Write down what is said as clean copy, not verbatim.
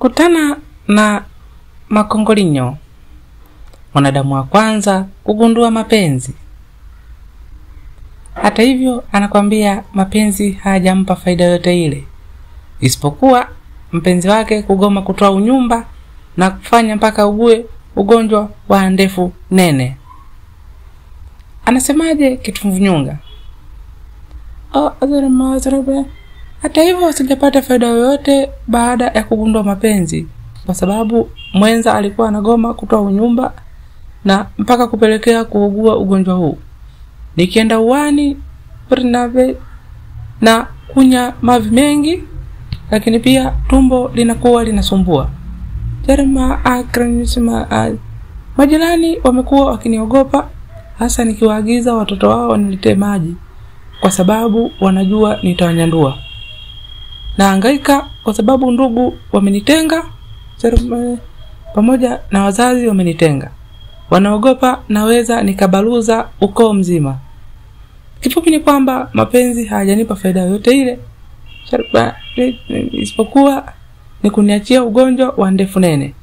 Kutana na makongolinyo, mwanadamu wa kwanza kugundua mapenzi. Hata hivyo anakwambia mapenzi hayajampa faida yote ile, isipokuwa mpenzi wake kugoma kutoa unyumba na kufanya mpaka ugue ugonjwa wa ndefu nene. Anasemaje Kitumvunyunga? Hata hivyo sijapata faida yoyote baada ya kugundua mapenzi, kwa sababu mwenza alikuwa anagoma kutoa unyumba na mpaka kupelekea kuugua ugonjwa huu. Nikienda uwani na kunya mavi mengi, lakini pia tumbo linakuwa linasumbua. Majirani wamekuwa wakiniogopa, hasa nikiwaagiza watoto wao waniletee maji, kwa sababu wanajua nitawanyandua. Nahangaika kwa sababu ndugu wamenitenga, pamoja na wazazi wamenitenga. Wanaogopa naweza nikabaluza ukoo mzima. Kifupi ni kwamba mapenzi hayajanipa faida yote ile, isipokuwa ni kuniachia ugonjwa wa ndefu nene.